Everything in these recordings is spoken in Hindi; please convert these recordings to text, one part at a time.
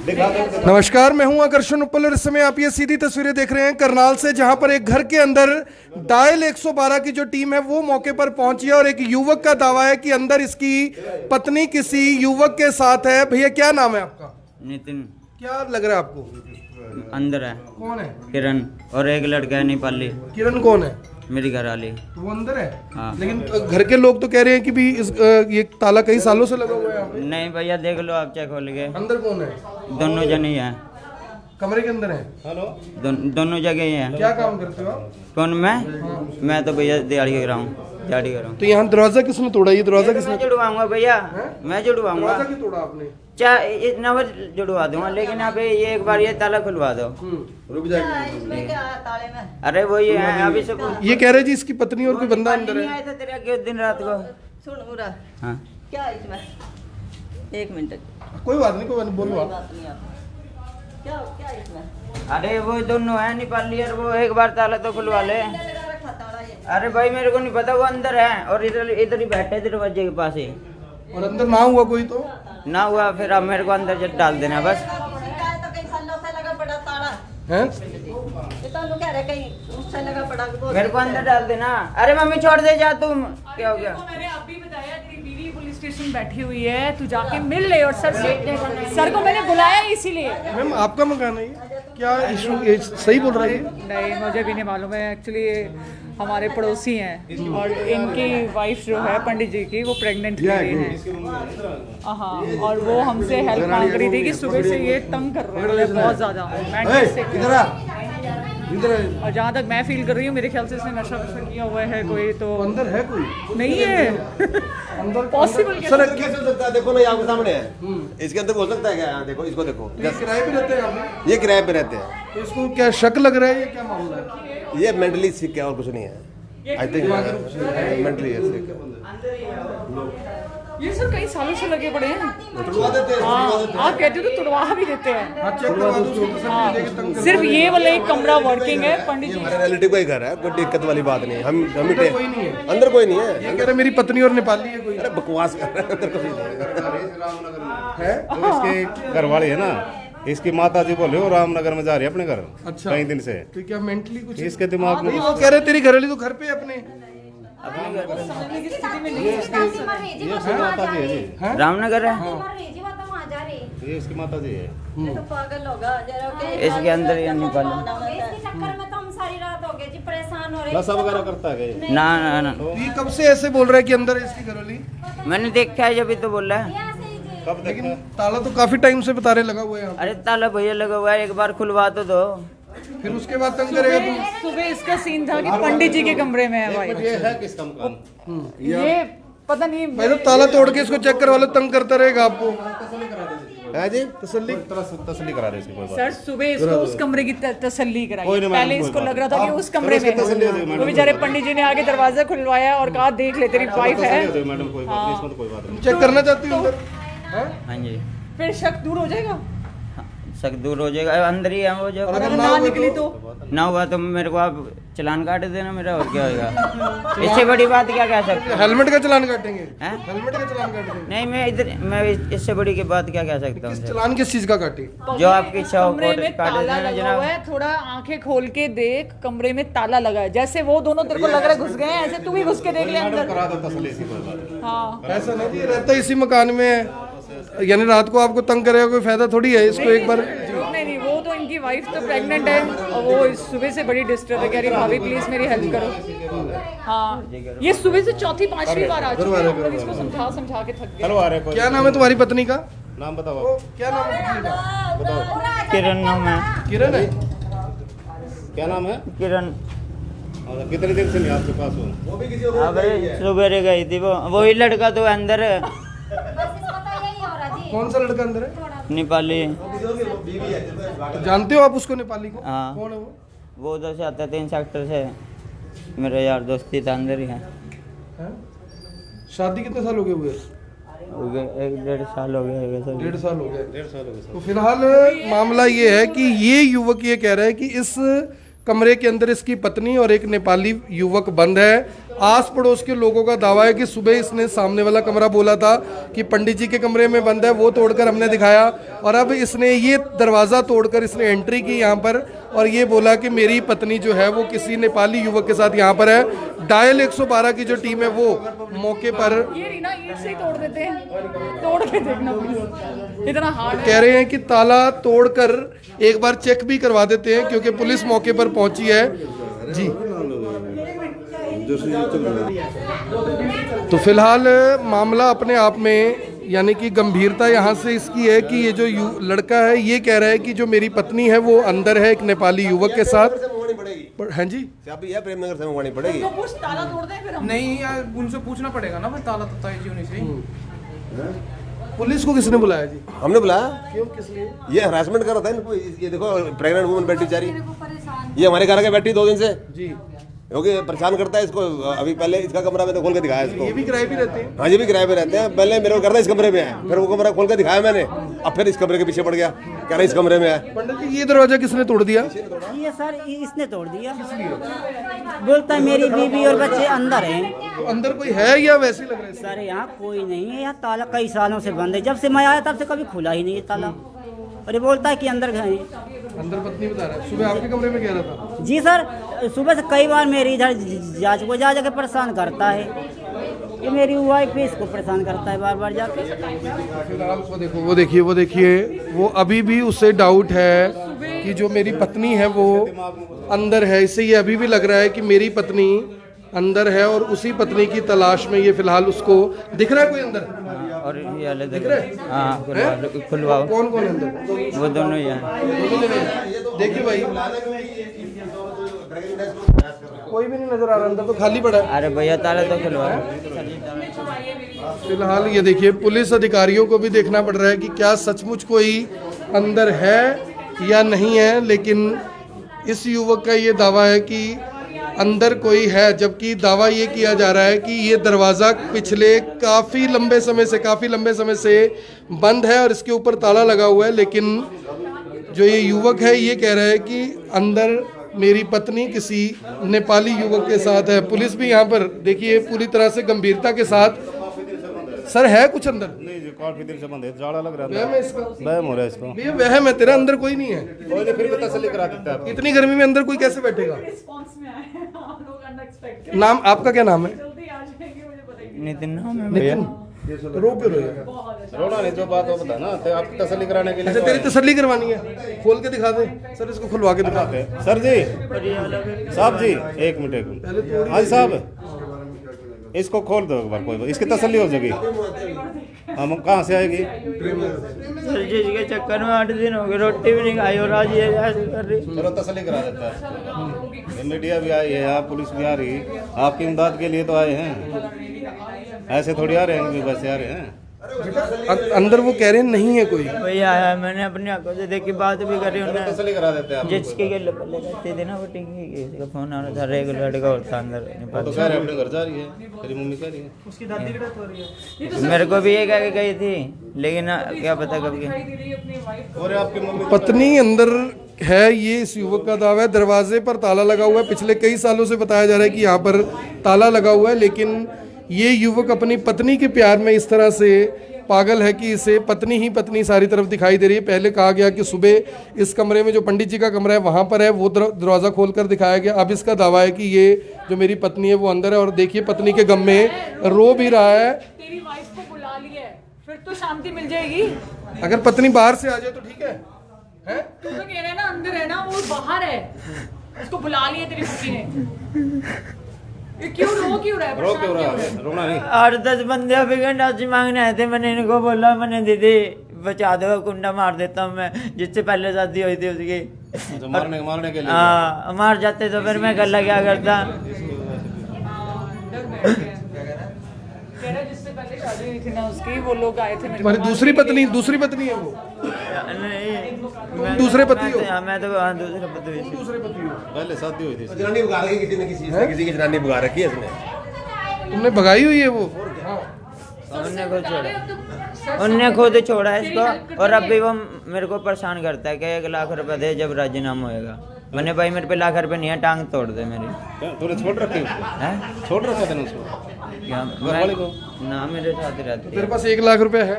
नमस्कार, मैं हूं आकर्षण उपल और इस समय आप ये सीधी तस्वीरें देख रहे हैं करनाल से, जहां पर एक घर के अंदर डायल 112 की जो टीम है वो मौके पर पहुंची है और एक युवक का दावा है कि अंदर इसकी पत्नी किसी युवक के साथ है। भैया क्या नाम है आपका? नितिन। क्या लग रहा है आपको? अंदर है कौन है? किरण और एक लड़का है नेपाली। किरण कौन है? मेरी घर वाली। तो वो अंदर है? हाँ। लेकिन घर के लोग तो कह रहे हैं कि भी ये ताला कई सालों से लगा हुआ है यहाँ पे। नहीं भैया देख लो आप, चेक खोल के। अंदर कौन है? दोनों जन ही हैं। कमरे के अंदर है? हेलो। दोनों जगह ही हैं। क्या काम करते हो आप? कौन मैं तो भैया दिहाड़ी कर रहा हूँ, दिहाड़ी कर रहा हूँ। तो यहाँ दरवाजा किसने तोड़ा? ये दरवाजा किसने? मैं जुड़वाऊंगा भैया, मैं जुड़वाऊंगा। दरवाजा क्यों तोड़ा आपने? चाहे इतना बार जुड़वा दूंगा, लेकिन आप ये एक बार ये ताला खुलवा दो। रुक जाएगी। अरे वही है अभी सब। ये कह रहे जी इसकी पत्नी और कोई बंदा अंदर नहीं है। आया था तेरे आगे दिन रात को। सुन मुरा, हाँ क्या है इसमें? एक मिनट, कोई बात नहीं, कोई बात नहीं, बोलो कोई आप। बात नहीं आप। क्या क्या है इसमें? अरे वो दोनों है नेपाली और वो एक बार ताला तो खुलवा ले। लगा रखा ताला ये। अरे भाई मेरे को नहीं पता, वो अंदर है और इधर इधर ही बैठे दरवाजे के पास ही। और अंदर ना हुआ कोई तो? ना हुआ फिर आप मेरे को अंदर डाल देना बस। शिकायत तो कहीं सालों से लगा पड़ा ताला। हैं? ये तो लोग कह रहे कहीं उससे लगा पड़ा। मेरे को अंदर डाल देना। अरे मम्मी छोड़ दे जा तुम। क्या हो गया? देखो, मैंने अभी बताया तेरी बीवी पुलिस स्टेशन बैठी हुई है, तू जाके मिल ले। और सर को मैंने बुलाया इसीलिए। मैम आपका मकान है ये? क्या इशू? सही बोल रहा है ये? नहीं मुझे भी नहीं मालूम है, एक्चुअली हमारे पड़ोसी हैं और इनकी वाइफ जो है पंडित जी की, वो प्रेग्नेंट है। हाँ, और वो हमसे हेल्प मांग रही थी कि सुबह से ये तंग कर रहे हैं बहुत ज़्यादा। और जहाँ तक मैं फील कर रही हूँ, मेरे ख्याल से इसने नशा वशा किया हुआ है कोई तो। अंदर है कोई? नहीं है अंदर पॉसिबल सर कैसे हो सकता है? देखो ना यहाँ के सामने है, इसके अंदर हो सकता है क्या? यहाँ देखो, इसको देखो, ये किराए पे रहते हैं आप? ये किराए पे रहते हैं। तो इसको क्या शक लग रहा है? ये क्या मामला है? ये मेंटली सिक है और कुछ नहीं है। आई थिंक मेंटली सिक है। ये सब कई सालों से लगे पड़े हैं। तुड़वा देते हैं, हाँ, आप कहते हो तो तुड़वा भी देते हैं। हाँ, चेक करवा दो उसको, तसल्ली देके तंग कर। सिर्फ ये वाला एक कमरा वर्किंग है पंडित जी। हमारे रिलेटिव का ही घर है, कोई दिक्कत वाली बात नहीं। हम अंदर कोई नहीं है? अंदर कोई नहीं है। ये कह रहे मेरी पत्नी और नेपाली है कोई। अरे बकवास कर रहा है, अंदर कोई नहीं है। जो इसके घर वाले है ना, इसकी माता जी बोले वो रामनगर में जा रही है अपने घर। अच्छा। कई दिन से तो क्या मेंटली कुछ? इसके दिमाग में नहीं, वो कह रहे तेरी घरवाली तो घर पे है अपने। ये उसकी माता जी है जी, रामनगर है। ये उसकी माता जी है। ये तो पागल होगा जरा के। इसके अंदर ही नेपाली। इसके चक्कर में तो हम सारी रात हो गए जी, परेशान हो रहे नशा वगैरह करता है क्या? ना ना ना, तो ये कब से ऐसे बोल रहा है कि अंदर है इसकी घरवाली? मैंने देखा है, जब भी तो बोल रहा है। कब देखा? ताला तो काफी टाइम से बता रहे लगा हुआ है यहाँ अरे ताला भैया लगा हुआ है, एक बार खुलवा तो दो। पे। फिर उसके बाद तंग करेगा तू? सुबह इसका सीन था कि पंडित जी के कमरे में है भाई। ये है किसका मकान? ये पता नहीं। भाई तो ताला तोड़ के इसको चेक करवा लो, तंग करता रहेगा आपको। है जी, तसल्ली तसल्ली करा दे इसकी, कोई बात सर सुबह इसको उस कमरे की तसल्ली कराई। कोई नहीं, पहले मैडम, इसको कोई लग रहा था कि उस कमरे में उसको तसल्ली दे दो, है। मैडम। वो बेचारे पंडित जी ने आगे दरवाजा खुलवाया और कहा देख ले तेरी वाइफ है। तसल्ली दे मैडम, कोई बात नहीं, इसमें तो कोई बात नहीं। चेक करना चाहती हूँ अंदर? हैं? हाँ जी, फिर शक दूर हो जाएगा। शक दूर हो जाएगा। अंदर ही है वो जो। और अगर अगर ना हुआ निकली तो? तो ना हुआ तो मेरे को आप चलान काट देना मेरा, और क्या होगा? इससे बड़ी बात क्या कह सकते हैं? हेलमेट का चलान काटेंगे? हैं? हेलमेट का चलान काटेंगे? नहीं मैं इससे बड़ी की बात क्या कह सकता हूँ? चलान किस चीज का काटे? जो आपकी इच्छा हो कमरे में काट ताला देना लगा जनाब। हुआ है, थोड़ा आंखें खोल के देख, कमरे में ताला लगा है। जैसे वो दोनों तेरे को लग रहा है घुस गए हैं, ऐसे तू भी घुस के देख ले मैडम अंदर। करा दो तसल्ली इसकी, कोई बात नहीं। हाँ, ऐसा नहीं, ये रहता है इसी मकान में है। यानी रात को आपको तंग करेगा, कोई फायदा थोड़ी है इसको। एक बार नहीं, वो तो इनकी वाइफ तो प्रेग्नेंट है और वो सुबह से बड़ी डिस्टर्ब है, कह रही भाभी प्लीज मेरी हेल्प करो। हाँ, ये सुबह से चौथी पांचवी बार आ चुकी है, हम लोग इसको समझा के थक गए। चलो आ रहे कोई। क्या नाम है तुम्हारी पत्नी का? नाम बताओ ओ, आप। क्या नाम है पत्नी का? बताओ किरण नाम है। किरण है? क्या नाम है? किरण। और कितने दिन से नहीं आपके पास हूँ? अबे सुबह गई थी वो, वही लड़का तो अंदर है, कौन सा लड़का अंदर है? नेपाली। जानते हो आप उसको, नेपाली को? हाँ। कौन है वो? वो उधर से आता है 3 सेक्टर से, मेरा यार दोस्ती था, अंदर ही है। हैं? शादी कितने साल हो गए हुए? हो गए 1-1.5 साल हो गए सर। 1.5 साल हो गए। 1.5 साल हो गए। तो फिलहाल मामला ये है कि ये युवक ये कह रहा है कि इस कमरे के अंदर इसकी पत्नी और एक नेपाली युवक बंद है आस पड़ोस के लोगों का दावा है कि सुबह इसने सामने वाला कमरा बोला था कि पंडित जी के कमरे में बंद है, वो तोड़कर हमने दिखाया, और अब इसने ये दरवाज़ा तोड़कर इसने एंट्री की यहाँ पर और ये बोला कि मेरी पत्नी जो है वो किसी नेपाली युवक के साथ यहाँ पर है। डायल 112 की जो टीम है वो मौके पर ये नहीं ना, ईंट से ही तोड़ देते हैं, तोड़ के देखना प्लीज, इतना हार्ड है। कह रहे हैं कि ताला तोड़कर एक बार चेक भी करवा देते हैं क्योंकि पुलिस मौके पर पहुंची है जी। तो फिलहाल मामला अपने आप में यानी कि गंभीरता यहाँ से इसकी है कि ये जो लड़का है ये कह रहा है कि जो मेरी पत्नी है वो अंदर है एक नेपाली युवक के साथ। हाँ जी, चाबी है प्रेमनगर से मंगवानी पड़ेगी। तो कुछ ताला तोड़ दें फिर हम। नहीं यार, उनसे पूछना पड़ेगा ना, फिर ताला तो तय जी होनी चाहिए। पुलिस को किसने बुलाया जी? हमने बुलाया, क्यों, किस लिए? ये हरासमेंट कर रहा था इनको। ये देखो प्रेग्नेंट वुमन बैठी बेचारी, ये हमारे घर के बैठी 2 दिन से जी, क्योंकि परेशान करता है इसको। अभी पहले इसका कमरा में तो खोल के दिखाया इसको। ये भी किराए पे रहते हैं? हाँ, ये भी किराए पे रहते हैं। पहले मेरे को करता इस कमरे में है, फिर वो कमरा खोल के दिखाया मैंने, अब फिर इस कमरे के पीछे पड़ गया, कह रहा इस कमरे में है। पंडित जी ये दरवाजा किसने तोड़ दिया? ये सर इसने तोड़ दिया, बोलता है मेरी बीवी और बच्चे अंदर हैं। तो अंदर कोई है या वैसे ही लग रहा है? सर यहाँ कोई नहीं है, यहाँ ताला कई सालों से बंद है, जब से मैं आया तब से कभी खुला ही नहीं है ताला, और ये बोलता है कि अंदर गए। अंदर पत्नी बता रहा है, सुबह आपके कमरे में कह रहा था। जी सर, सुबह से कई बार मेरी इधर जांच को जा जाके परेशान करता है, ये मेरी वाइफ भी इसको परेशान करता है बार बार जाके। फिलहाल वो देखो, वो देखिए, वो अभी भी उससे डाउट है कि जो मेरी पत्नी है वो अंदर है। इससे ये अभी भी लग रहा है कि मेरी पत्नी अंदर है और उसी पत्नी की तलाश में ये फिलहाल उसको दिख रहा है कोई अंदर। और ये वाले दिख रहा है? हाँ, खुलवाओ। कौन कौन अंदर? वो दोनों ही हैं। देखिए भाई, कोई भी नहीं नजर आ रहा, अंदर तो खाली पड़ा है। अरे भैया ताला तो खुलवाओ। फिलहाल ये देखिए, पुलिस अधिकारियों को भी देखना पड़ रहा है कि क्या सचमुच कोई अंदर है या नहीं है, लेकिन इस युवक का ये दावा है कि अंदर कोई है, जबकि दावा ये किया जा रहा है कि ये दरवाज़ा पिछले काफ़ी लंबे समय से बंद है और इसके ऊपर ताला लगा हुआ है। लेकिन जो ये युवक है ये कह रहा है कि अंदर मेरी पत्नी किसी नेपाली युवक के साथ है। पुलिस भी यहाँ पर देखिए पूरी तरह से गंभीरता के साथ, सर है कुछ अंदर? नहीं जी, काफी देर से बंद है, जाड़ा लग रहा वहम है इसका? वहम हो रहा है इसको। भैया वहम है तेरा, अंदर कोई नहीं है? कोई नहीं, फिर भी तसल्ली करा देता है। इतनी गर्मी में अंदर कोई कैसे बैठेगा? रिस्पांस में आए हैं आप लोग अनएक्सपेक्टेड, नाम आपका क्या नाम है? जल्दी आ जाएंगे, मुझे पता ही नितिन नाम है भैया। रो क्यों रहे हो? रोना नहीं, जो बात हो बता ना, तो आपकी तसल्ली कराने के लिए। अच्छा, तेरी तसल्ली करवानी है, खोल के दिखा दे सर, इसको खुलवा के दिखा दे। सर जी, साहब जी, एक मिनट। हाँ साहब, इसको खोल दो एक बार, कोई इसकी तसल्ली हो जाएगी। हम कहाँ से आएगी? सर जी के चक्कर में 8 दिन हो गए, रोटी भी नहीं खाई और आज ये ऐसे कर रही। चलो तसल्ली करा देता है। ये मीडिया भी आई है, यहाँ पुलिस भी आ रही है, आपकी इमदाद के लिए तो आए हैं, ऐसे थोड़ी आ रहे हैं, वैसे आ रहे हैं। अंदर वो कह रहे हैं नहीं है कोई। भैया आया, मैंने अपनी आंखों से देखी, बात भी करी उन्होंने। तसल्ली करा देते हैं आप। जिसके के पहले रहते थे ना वो टिंगी, किसी का फोन आ रहा था, रेगुलर लड़का और था अंदर। वो तो कह रहे अपने घर जा रही है, तेरी मम्मी कह रही है। उसकी दादी की डेथ हो रही है। मेरे को भी ये कह के गई थी, लेकिन क्या पता कब की। और आपकी मम्मी पत्नी अंदर है, ये इस युवक का दावा है। दरवाजे पर ताला लगा हुआ है, पिछले कई सालों से बताया जा रहा है कि यहाँ पर ताला लगा हुआ है, लेकिन ये युवक अपनी पत्नी के प्यार में इस तरह से पागल है कि इसे पत्नी ही पत्नी सारी तरफ दिखाई दे रही है। पहले कहा गया कि सुबह इस कमरे में जो पंडित जी का कमरा है वहाँ पर है, वो दरवाज़ा खोलकर दिखाया गया। अब इसका दावा है कि ये जो मेरी पत्नी है वो अंदर है, और देखिए पत्नी के गम में रो भी रहा है। तेरी वाइफ को बुला लिया है, फिर तो शांति मिल जाएगी। अगर पत्नी बाहर से आ जाए तो ठीक है, हैं? तू तो कह रहा है ना अंदर है ना, वो बाहर है, उसको बुला लिया तेरी पत्नी ने। ये क्यों क्यों रहा है? रो क्यों रहा है? रोना नहीं। 8-10 बंदे अभी राशि मांगने आए थे, मैंने इनको बोला, मैंने दीदी बचा दो, कुंडा मार देता हूँ मैं, जिससे पहले शादी हुई थी उसकी। जो मारने के लिए। हाँ, मार जाते तो फिर मैं गला क्या करता। कह रहा है जिससे पहले शादी हुई थी ना उसकी, वो लोग आए थे मेरे तुम्हारी दूसरी पत्नी है वो? नहीं, दूसरे पति हो? मैं तो हाँ, दूसरे पति हुई थी। दूसरे पति हो? पहले शादी हुई थी। जनानी भगा रखी किसी ने, किसी की जनानी भगा रखी है इसने। तुमने भगाई हुई है वो? उनने खुद छोड़ा, उनने खुद छोड़ा इसको, और अब भी वो मेरे को परेशान करता है कि 1 लाख रुपए दे जब राजीनामा होएगा। मैंने भाई मेरे पे लाख रुपए नहीं है, टांग तोड़ दे मेरी। तूने छोड़ रखे उसको? हैं? छोड़ रखा था उसको? क्या घरवाले को? ना मेरे साथ ही रहती तेरे है। पास 1 लाख रुपए है?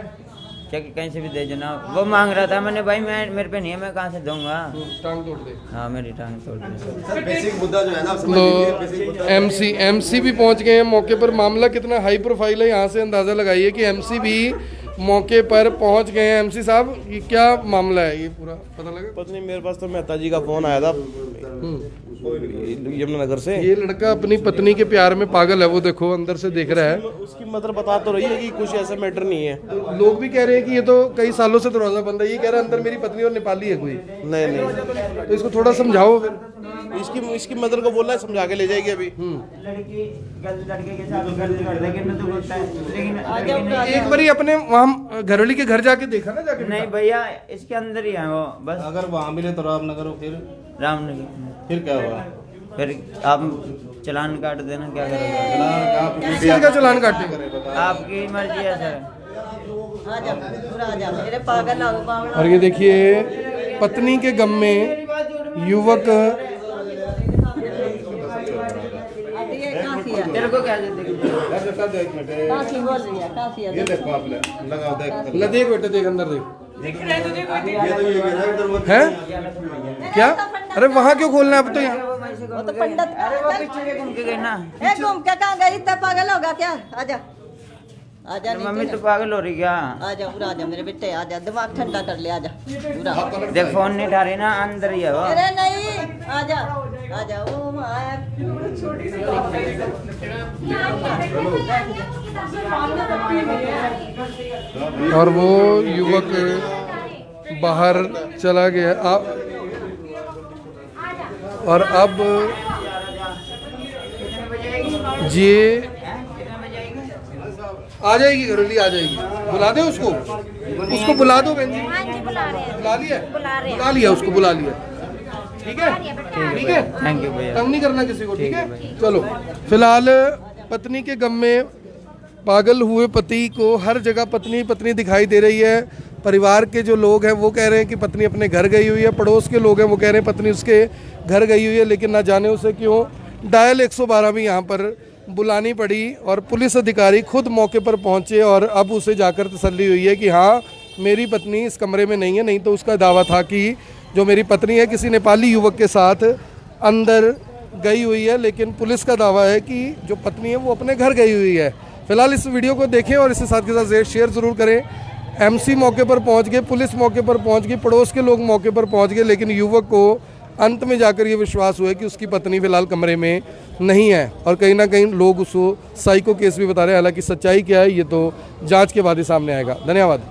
क्या कहीं से भी दे देना। वो मांग रहा था, मैंने भाई मैं मेरे पे नहीं है, मैं कहाँ से दूंगा। टांग तोड़ दे। हाँ मेरी टांग तोड़ दे। सर बेसिक मुद्दा जो है ना, आप समझ लीजिए, बेसिक मुद्दा तो एमसी भी पहुंच गए हैं मौके पर। मामला कितना हाई प्रोफाइल है यहाँ से अंदाजा लगाइए कि एमसी भी मौके पर पहुंच गए हैं। एमसी साहब, ये क्या मामला है, ये पूरा पता लगा? पत्नी मेरे पास तो मेहता जी का फोन आया था यमुनानगर से। ये लड़का अपनी पत्नी के प्यार में पागल है, वो देखो अंदर से देख रहा है। उसकी मतलब बता तो रही है कि कुछ ऐसा मैटर नहीं है। लोग भी कह रहे हैं कि ये तो कई सालों से दरवाजा बंद है। ये कह रहा है अंदर मेरी पत्नी और नेपाली है कोई। नहीं नहीं, तो इसको थोड़ा समझाओ फिर। इसकी मदर को बोला है, समझा के ले जाएगी अभी। लड़के के साथ गलती कर देगी ना तो बोलता है, लेकिन एक बारी अपने वहाँ घरवाली के घर जाके देखा ना जाके? नहीं भैया, इसके अंदर ही है वो बस। अगर वहाँ मिले तो रामनगर हो, रामनगर फिर क्या हुआ? फिर आप चालान काट देना, क्या करोगे? किस चीज का चालान काटे? आपकी मर्जी है सर। आजा पूरा आजा, मेरे पागल हो बावड़ा। और ये देखिए पत्नी के गम में युवक आती है काफी है, तेरे को क्या दे देगी? एक मिनट, काफी बोल रही है, काफी है। ये देखो आप लगाओ, देख ल देख बेटे, देख अंदर देख। है क्या? अरे वहाँ क्यों खोलना है अब तो यहाँ? वो तो पंडित। अरे वो पीछे से घूम के गई ना। ए घूम के कहाँ गई? इतना पागल होगा क्या? आजा आजा, नहीं मम्मी तो तो पागल हो रही क्या? आजा पूरा आजा मेरे बेटे, आजा दिमाग ठंडा कर ले, आजा पूरा। देख फोन नहीं उठा रही ना, अंदर ही है वो। अरे नहीं, आजा आजा, वो आया। और वो युवक बाहर चला गया। और अब ये आ जाएगी, घरवाली आ जाएगी। बुला दे उसको, उसको बुला दो बहन जी। बुला लिया, बुला लिया उसको, बुला लिया। ठीक है, ठीक है, थैंक यू भैया। तंग नहीं करना किसी को, ठीक है? चलो, फिलहाल पत्नी के गम में पागल हुए पति को हर जगह पत्नी पत्नी दिखाई दे रही है। परिवार के जो लोग हैं वो कह रहे हैं कि पत्नी अपने घर गई हुई है। पड़ोस के लोग हैं वो कह रहे हैं पत्नी उसके घर गई हुई है, लेकिन ना जाने उसे क्यों डायल 112 भी यहाँ पर बुलानी पड़ी और पुलिस अधिकारी खुद मौके पर पहुँचे और अब उसे जाकर तसल्ली हुई है कि हाँ मेरी पत्नी इस कमरे में नहीं है। नहीं तो उसका दावा था कि जो मेरी पत्नी है किसी नेपाली युवक के साथ अंदर गई हुई है, लेकिन पुलिस का दावा है कि जो पत्नी है वो अपने घर गई हुई है। फिलहाल इस वीडियो को देखें और इसे साथ के साथ शेयर ज़रूर करें। एमसी मौके पर पहुंच गए, पुलिस मौके पर पहुंच गई, पड़ोस के लोग मौके पर पहुंच गए, लेकिन युवक को अंत में जाकर ये विश्वास हुआ कि उसकी पत्नी फिलहाल कमरे में नहीं है। और कहीं ना कहीं लोग उसको साइको केस भी बता रहे हैं। हालांकि सच्चाई क्या है ये तो जांच के बाद ही सामने आएगा। धन्यवाद।